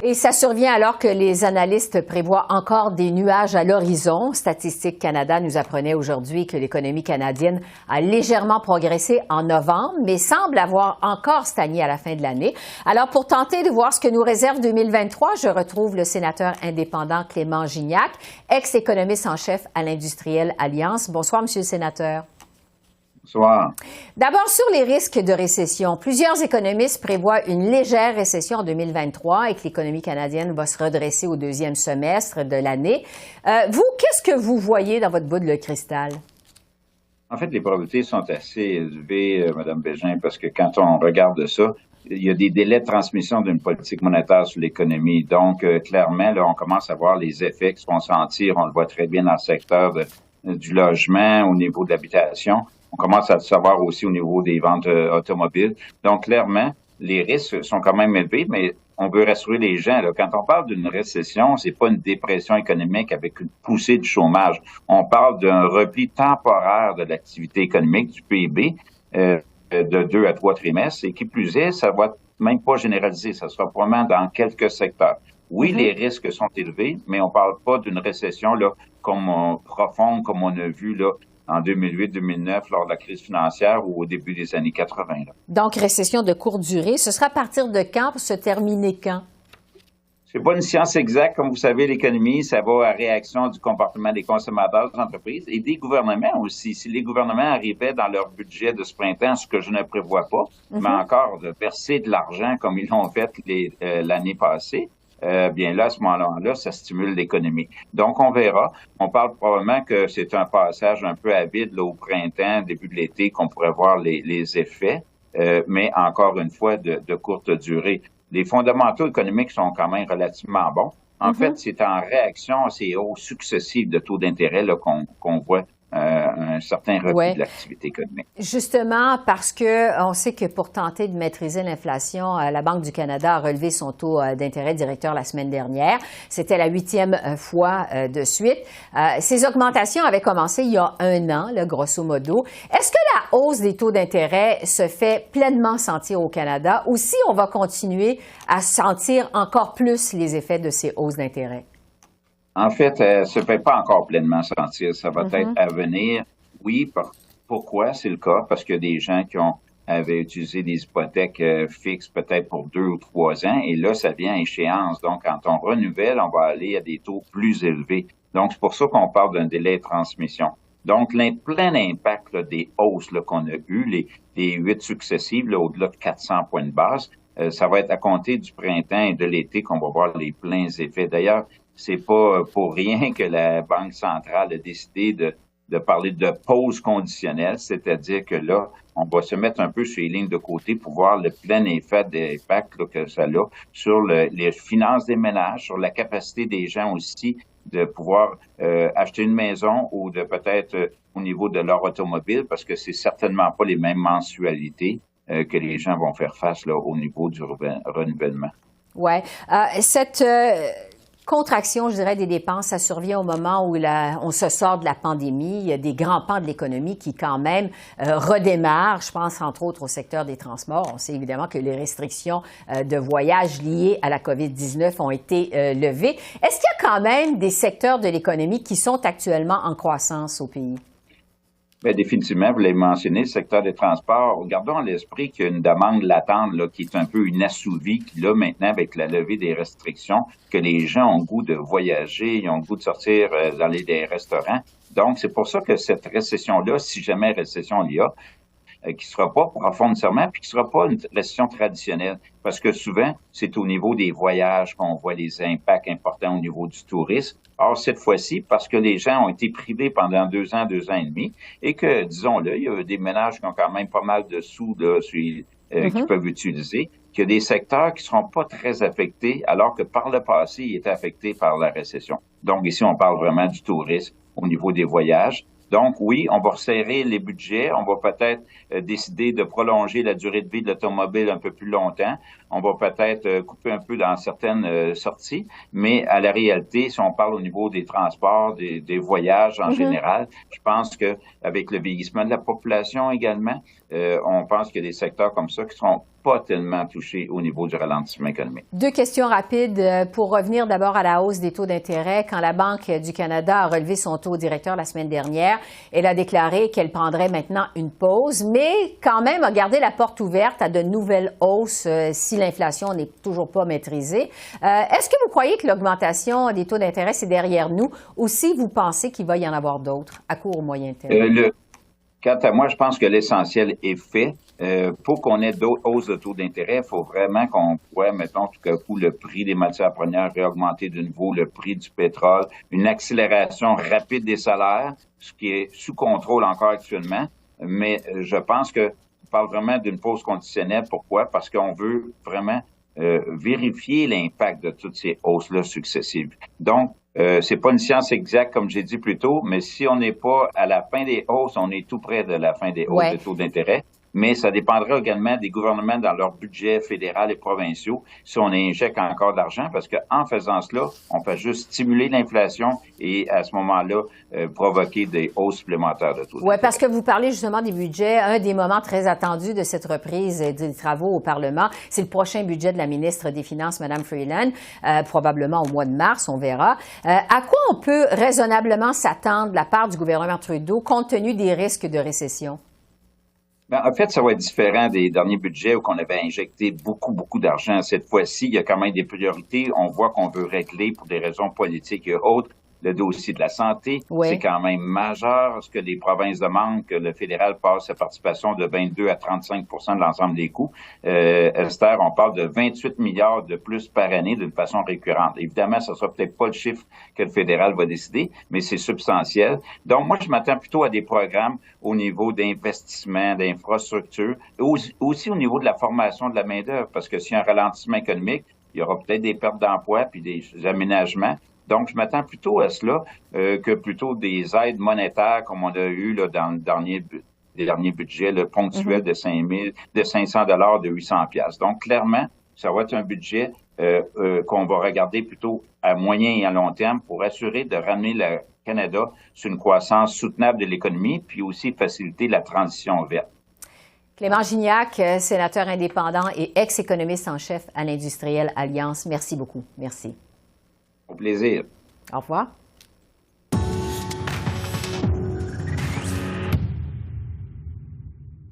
Et ça survient alors que les analystes prévoient encore des nuages à l'horizon. Statistique Canada nous apprenait aujourd'hui que l'économie canadienne a légèrement progressé en novembre, mais semble avoir encore stagné à la fin de l'année. Alors, pour tenter de voir ce que nous réserve 2023, je retrouve le sénateur indépendant Clément Gignac, ex-économiste en chef à l'Industrielle Alliance. Bonsoir, Monsieur le sénateur. Bonsoir. D'abord, sur les risques de récession, plusieurs économistes prévoient une légère récession en 2023 et que l'économie canadienne va se redresser au deuxième semestre de l'année. Vous, qu'est-ce que vous voyez dans votre boule de cristal? En fait, les probabilités sont assez élevées, Mme Bégin, parce que quand on regarde ça, il y a des délais de transmission d'une politique monétaire sur l'économie. Donc, clairement, là, on commence à voir les effets qui se vont sentir. On le voit très bien dans le secteur du logement, au niveau de l'habitation. On commence à le savoir aussi au niveau des ventes automobiles. Donc, clairement, les risques sont quand même élevés, mais on veut rassurer les gens. Là. Quand on parle d'une récession, c'est pas une dépression économique avec une poussée du chômage. On parle d'un repli temporaire de l'activité économique, du PIB, de 2 à 3 trimestres. Et qui plus est, ça va même pas généraliser. Ça sera probablement dans quelques secteurs. Oui, les risques sont élevés, mais on parle pas d'une récession là profonde comme on a vu là en 2008-2009 lors de la crise financière ou au début des années 80. Là. Donc, récession de courte durée. Ce sera à partir de quand pour se terminer quand? C'est pas une science exacte. Comme vous savez, l'économie, ça va à réaction du comportement des consommateurs, des entreprises et des gouvernements aussi. Si les gouvernements arrivaient dans leur budget de ce printemps, ce que je ne prévois pas, mais encore de verser de l'argent comme ils l'ont fait l'année passée, bien là, à ce moment-là, ça stimule l'économie. Donc, on verra. On parle probablement que c'est un passage un peu à vide là, au printemps, début de l'été, qu'on pourrait voir les effets, mais encore une fois, de courte durée. Les fondamentaux économiques sont quand même relativement bons. En fait, c'est en réaction à ces hausses successives de taux d'intérêt là, qu'on voit un certain repli de l'activité économique. Justement, parce que on sait que pour tenter de maîtriser l'inflation, la Banque du Canada a relevé son taux d'intérêt directeur la semaine dernière. C'était la 8e fois de suite. Ces augmentations avaient commencé il y a un an, là, grosso modo. Est-ce que la hausse des taux d'intérêt se fait pleinement sentir au Canada ou si on va continuer à sentir encore plus les effets de ces hausses d'intérêt? En fait, elle se fait pas encore pleinement sentir. Ça va être à venir. Oui, pourquoi c'est le cas? Parce qu'il y a des gens qui avaient utilisé des hypothèques fixes peut-être pour 2 ou 3 ans. Et là, ça vient à échéance. Donc, quand on renouvelle, on va aller à des taux plus élevés. Donc, c'est pour ça qu'on parle d'un délai de transmission. Donc, plein impact là, des hausses là, qu'on a eues, les 8 successives, là, au-delà de 400 points de base, ça va être à compter du printemps et de l'été qu'on va voir les pleins effets. D'ailleurs, c'est pas pour rien que la Banque centrale a décidé de parler de pause conditionnelle, c'est-à-dire que là, on va se mettre un peu sur les lignes de côté pour voir le plein effet d'impact que ça a sur les finances des ménages, sur la capacité des gens aussi de pouvoir acheter une maison ou de peut-être au niveau de leur automobile, parce que c'est certainement pas les mêmes mensualités que les gens vont faire face là, au niveau du renouvellement. Ouais, cette contraction, je dirais, des dépenses, ça survient au moment où on se sort de la pandémie. Il y a des grands pans de l'économie qui, quand même, redémarrent. Je pense, entre autres, au secteur des transports. On sait évidemment que les restrictions de voyage liées à la COVID-19 ont été levées. Est-ce qu'il y a quand même des secteurs de l'économie qui sont actuellement en croissance au pays? Bien, définitivement, vous l'avez mentionné, le secteur des transports. Gardons à l'esprit qu'il y a une demande latente là, qui est un peu inassouvie, qui là, maintenant, avec la levée des restrictions, que les gens ont le goût de voyager, ils ont le goût de sortir dans des restaurants. Donc, c'est pour ça que cette récession-là, si jamais récession il y a, qui sera pas profonde nécessairement, puis qui sera pas une récession traditionnelle. Parce que souvent, c'est au niveau des voyages qu'on voit les impacts importants au niveau du tourisme. Or, cette fois-ci, parce que les gens ont été privés pendant 2 ans, 2 ans et demi, et que, disons-le, il y a des ménages qui ont quand même pas mal de sous là, qui peuvent utiliser, qu'il y a des secteurs qui seront pas très affectés, alors que par le passé, ils étaient affectés par la récession. Donc, ici, on parle vraiment du tourisme au niveau des voyages. Donc, oui, on va resserrer les budgets. On va peut-être décider de prolonger la durée de vie de l'automobile un peu plus longtemps. On va peut-être couper un peu dans certaines sorties. Mais à la réalité, si on parle au niveau des transports, des voyages en général, je pense que avec le vieillissement de la population également, on pense qu'il y a des secteurs comme ça qui seront pas tellement touché au niveau du ralentissement économique. Deux questions rapides pour revenir d'abord à la hausse des taux d'intérêt. Quand la Banque du Canada a relevé son taux directeur la semaine dernière, elle a déclaré qu'elle prendrait maintenant une pause, mais quand même a gardé la porte ouverte à de nouvelles hausses si l'inflation n'est toujours pas maîtrisée. Est-ce que vous croyez que l'augmentation des taux d'intérêt, c'est derrière nous, ou si vous pensez qu'il va y en avoir d'autres à court ou moyen terme? Quant à moi, je pense que l'essentiel est fait. Pour qu'on ait d'autres hausses de taux d'intérêt, il faut vraiment qu'on pourrait, mettons, tout à coup, le prix des matières premières réaugmenter de nouveau, le prix du pétrole, une accélération rapide des salaires, ce qui est sous contrôle encore actuellement. Mais je pense qu'on parle vraiment d'une pause conditionnelle. Pourquoi? Parce qu'on veut vraiment vérifier l'impact de toutes ces hausses-là successives. Donc, c'est pas une science exacte, comme j'ai dit plus tôt, mais si on n'est pas à la fin des hausses, on est tout près de la fin des hausses de taux d'intérêt. Mais ça dépendra également des gouvernements dans leur budget fédéral et provinciaux si on injecte encore de l'argent, parce qu'en faisant cela, on fait juste stimuler l'inflation et à ce moment-là, provoquer des hausses supplémentaires de taux d'intérêt. Oui, parce que vous parlez justement des budgets. Un des moments très attendus de cette reprise des travaux au Parlement, c'est le prochain budget de la ministre des Finances, Mme Freeland, probablement au mois de mars, on verra. À quoi on peut raisonnablement s'attendre de la part du gouvernement Trudeau compte tenu des risques de récession? Ben, en fait, ça va être différent des derniers budgets où on avait injecté beaucoup d'argent. Cette fois-ci, il y a quand même des priorités. On voit qu'on veut régler pour des raisons politiques et autres. Le dossier de la santé, c'est quand même majeur. Ce que les provinces demandent, que le fédéral passe sa participation de 22 à 35 de l'ensemble des coûts. Esther, on parle de 28 milliards de plus par année d'une façon récurrente. Évidemment, ça sera peut-être pas le chiffre que le fédéral va décider, mais c'est substantiel. Donc, moi, je m'attends plutôt à des programmes au niveau d'investissement, d'infrastructure, aussi au niveau de la formation de la main-d'œuvre, parce que s'il y a un ralentissement économique, il y aura peut-être des pertes d'emploi puis des aménagements. Donc, je m'attends plutôt à cela que plutôt des aides monétaires comme on a eu là, dans le dernier budget le ponctuel de 500 $, de 800 $. Donc, clairement, ça va être un budget qu'on va regarder plutôt à moyen et à long terme pour assurer de ramener le Canada sur une croissance soutenable de l'économie, puis aussi faciliter la transition verte. Clément Gignac, sénateur indépendant et ex-économiste en chef à l'Industrielle Alliance. Merci beaucoup. Merci. Au plaisir. Au revoir.